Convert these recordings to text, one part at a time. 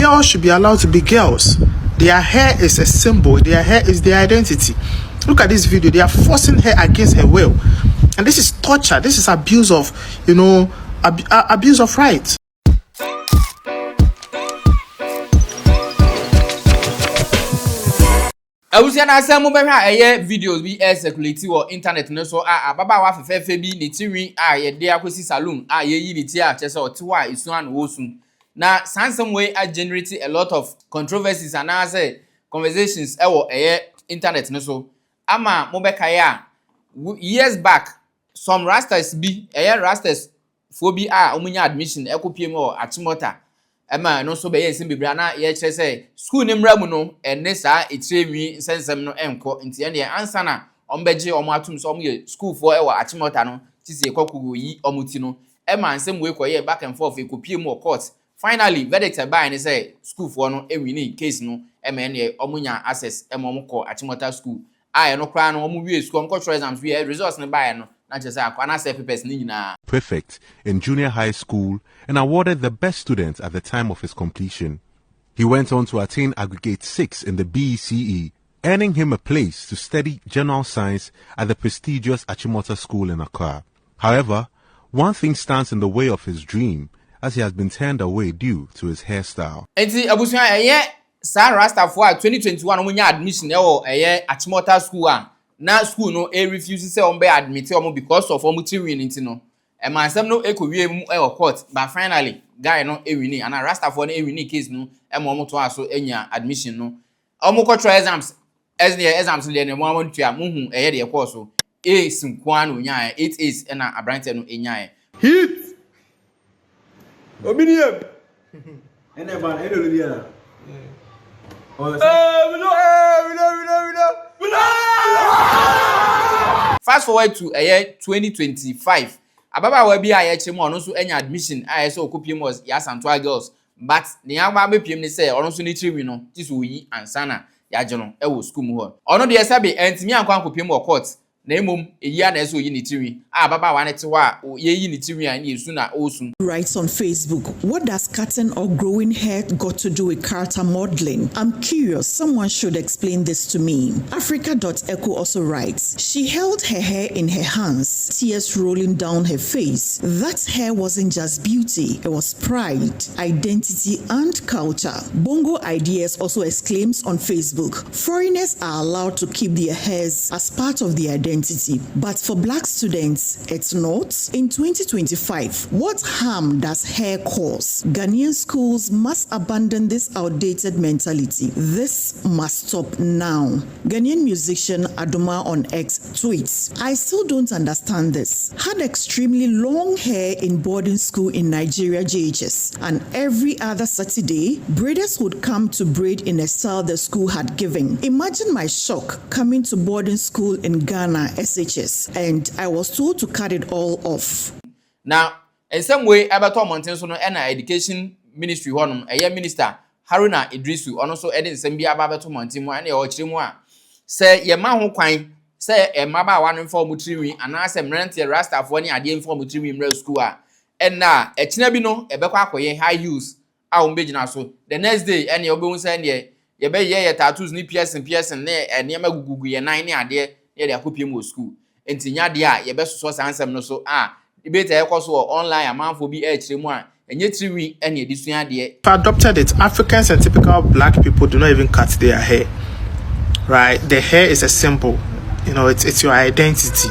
Girls should be allowed to be girls. Their hair is a symbol. Their hair is their identity. Look at this video. They are forcing her against her will. And this is torture. This is abuse of, abuse of rights. Awusia na asem mo behwa eye videos bi circulate or internet no so ababa wa fefefe bi ne tiwi ye de akosi salon ye yi ne ti a chese otewa esu an wosun na sansem way generate a lot of controversies and as conversations ewo internet no so ama mo beka ya years back some rastas bi rastas fo bi omunya admission ekopiem or achimota ema no so be yen bebre na ye kire say school ni mra mu no enne saa etrewi sensem no enko nti ene ansa na ombeje omo atum so omo ye school for ewa achimota no tisi ekokugo yi omuti no ema nsem we koye back and forth ekopie mu court finally verdict by ni say school for no ewini case no ema ene omunya access ema omo ko achimota school no kra no omo wie school control exams we results ni by no na je say akwana self papers ni nyina prefect in junior high school and awarded the best student at the time of his completion. He went on to attain aggregate 6 in the BECE, earning him a place to study general science at the prestigious Achimota School in Accra. However, one thing stands in the way of his dream, as he has been turned away due to his hairstyle. Enti abusuan sa rasta for 2021 omunya admission Achimota School na school no refuse say be admit because of tiwi nti no emansem no ekowie mu court but finally guy no ewini and rasta for no ewini case no to aso enya admission no control exams exams le ne mo tua muhu de course so sinkwan no nya 8 is na abrante no enya hit obinium ene ban ene dia fast forward to 2025 ababa wa bi aye chemu ono so enya admission so okopiem was ya Santua girls but ne agba mepiem ne say ono so ni triwi no tiso yi ansana ya geno wo school mu ho ono de sabe entimi ankwa akopiem wo court na emom eyi na so yi ni triwi ababa wa ne tewa ye yi ni triwi an yesu na osun. Writes on Facebook, what does cutting or growing hair got to do with character modeling? I'm curious, someone should explain this to me. Africa.echo also writes, she held her hair in her hands, tears rolling down her face. That hair wasn't just beauty, it was pride, identity and culture. Bongo Ideas also exclaims on Facebook, foreigners are allowed to keep their hairs as part of their identity, but for black students, it's not. In 2025, what harm does hair cause? Ghanaian schools must abandon this outdated mentality. This must stop now. Ghanaian musician Adoma on X tweets, I still don't understand this. Had extremely long hair in boarding school in Nigeria GES, and every other Saturday, braiders would come to braid in a style the school had given. Imagine my shock coming to boarding school in Ghana SHS, and I was told to cut it all off. Now, in some way, Abato Mountain so education ministry honum, minister Haruna Idrisu, also Edin Sembia Babato Mountain, and your chimwa. Say, ye man who quine, say, a maba one for Mutriwi, and I say, rent a rasta for any idea for Mutriwi in real school. And now, a chinabino, a bequaco, high use, our bejina so. The next day, and your bones and ye be ye tattoos, ni PS and there, and near Gugu, and 9 idea, ye their copium school. And Tinya dia, ye best source answer no so debate online amount for be and yet 3 weeks and this year. If adopted it, Africans and typical black people do not even cut their hair. Right? The hair is a symbol. It's your identity.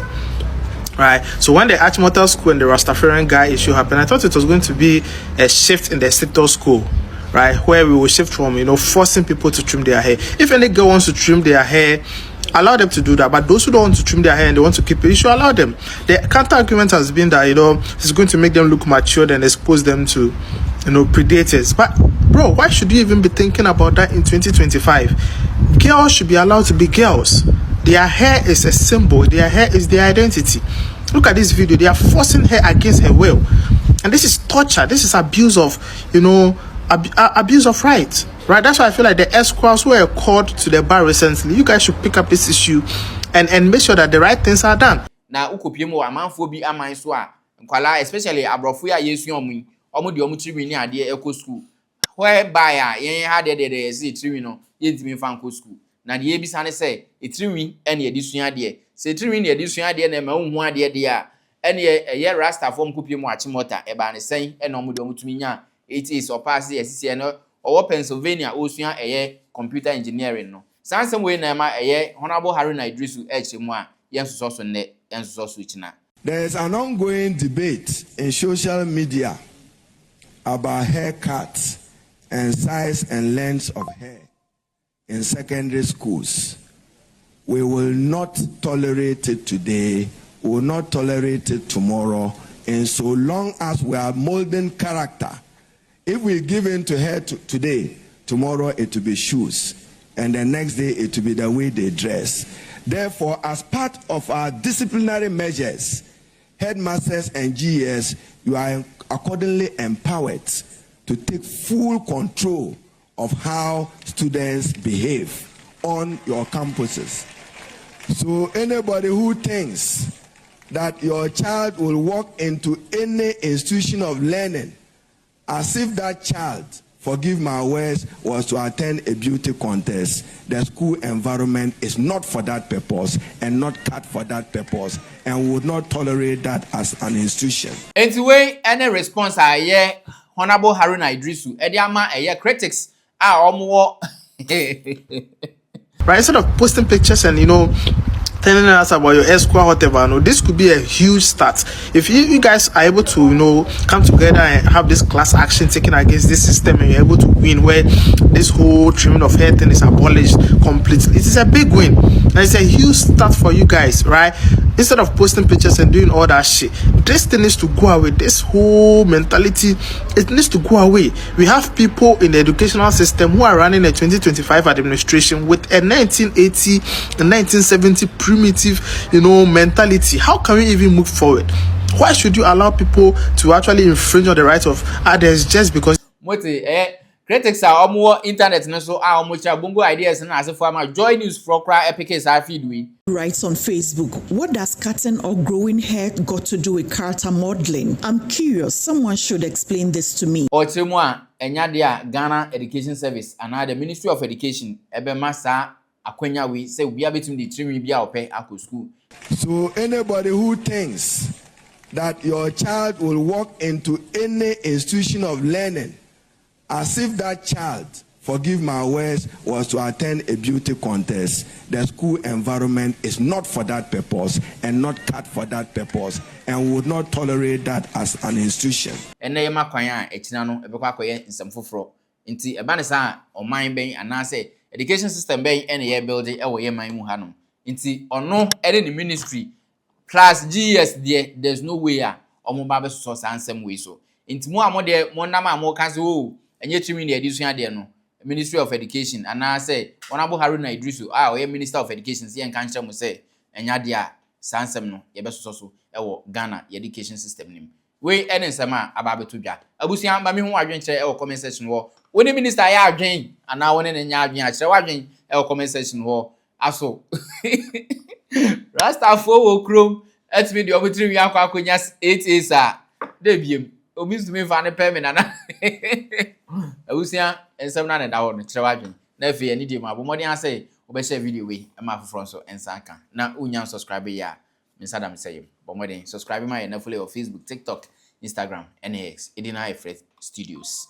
Right? So when the Achimota school and the Rastafarian guy issue happened, I thought it was going to be a shift in the sector school. Right? Where we will shift from, forcing people to trim their hair. If any girl wants to trim their hair, allow them to do that, but those who don't want to trim their hair and they want to keep it, you should allow them. The counter argument has been that it's going to make them look mature and expose them to predators. But bro, why should you even be thinking about that in 2025? Girls should be allowed to be girls. Their hair is a symbol. Their hair is their identity. Look at this video. They are forcing her against her will, and this is torture. This is abuse of abuse of rights. Right, that's why I feel like the escorts who were called to the bar recently, you guys should pick up this issue and make sure that the right things are done. Now, Ukopimo, a man for be a man, especially Abrofuya, yes, omu de omu triwi ni ade eco school. whereby yen had the see triwi no yentimi fan ko school na de ebisa ne say etriwi ene edisua de se triwi ne edisua de na ma hu ade de a ene ye rasta form kopie mu achimota e ba ne sen ene omude omutumi nya it is or pass yes no owo Pennsylvania osua computer engineering no sansem we na ma honorable Haruna Idrisu echemu a yensoso so ne yensoso so china. There is an ongoing debate in social media about haircuts and size and length of hair in secondary schools. We will not tolerate it today, we will not tolerate it tomorrow, and so long as we are molding character. If we give in to hair today, tomorrow it will be shoes, and the next day it will be the way they dress. Therefore, as part of our disciplinary measures, headmasters and GES, you are accordingly empowered to take full control of how students behave on your campuses. So anybody who thinks that your child will walk into any institution of learning as if that child, forgive my words, was to attend a beauty contest, the school environment is not for that purpose and not cut for that purpose, and would not tolerate that as an institution. Anyway, any response I Honorable Haruna Idrisu, Ediama critics are more Right, instead of posting pictures and telling us about your escort, whatever, this could be a huge start. If you guys are able to, come together and have this class action taken against this system, and you're able to win, where this whole trimming of hair thing is abolished completely, it is a big win. And it's a huge start for you guys, right? Instead of posting pictures and doing all that shit, this thing needs to go away. This whole mentality, it needs to go away. We have people in the educational system who are running a 2025 administration with a 1980 and 1970 primitive, mentality. How can we even move forward? Why should you allow people to actually infringe on the rights of others just because? Critics are more internet and so are much bungo ideas and as a farmer joy news for cry epic is our feed we. Writes on Facebook, what does cutting or growing hair got to do with character modeling? I'm curious, someone should explain this to me. Or Timwa, Enyadia Ghana Education Service and the Ministry of Education, Ebe Masa Akwenya we say we are between the three bia pay ako school. So anybody who thinks that your child will walk into any institution of learning as if that child, forgive my words, was to attend a beauty contest, the school environment is not for that purpose and not cut for that purpose, and would not tolerate that as an institution. And they makwanya echinano ebekwakoye nsamfoforo nti ebanesa oman ben anase education system ben ene ye building ewo ye man mu hanom nti ono ene the ministry plus GES there, there's no way omo ba be so sansem way so nti mu amode mo nam amo kan se o enye chimi ne edisua de no Ministry of Education and I say Honorable Haruna Idrisu we Minister of Education see en kan kire mo say enya de a sansem no ye be so ewo Ghana education system nim we ensema ababeto dwa abusia ba me ho adwen kire ewo comment section wo woni minister ya adwen ana woni ne nya adwen a kire wadwen ewo comment section wo aso Rasta fo wo krom etimi de obutiri wi akwakonya 8 sa de biem obisu me fa ne peme na abusia ensem na ne dawo no kire wadwen na afi ani de ma bomodi ase obe share video we e ma foforo so ensanka na unya subscribe ya Sadam say, bomodi subscribe my na follow Facebook, TikTok, Instagram, NX, Edina Studios.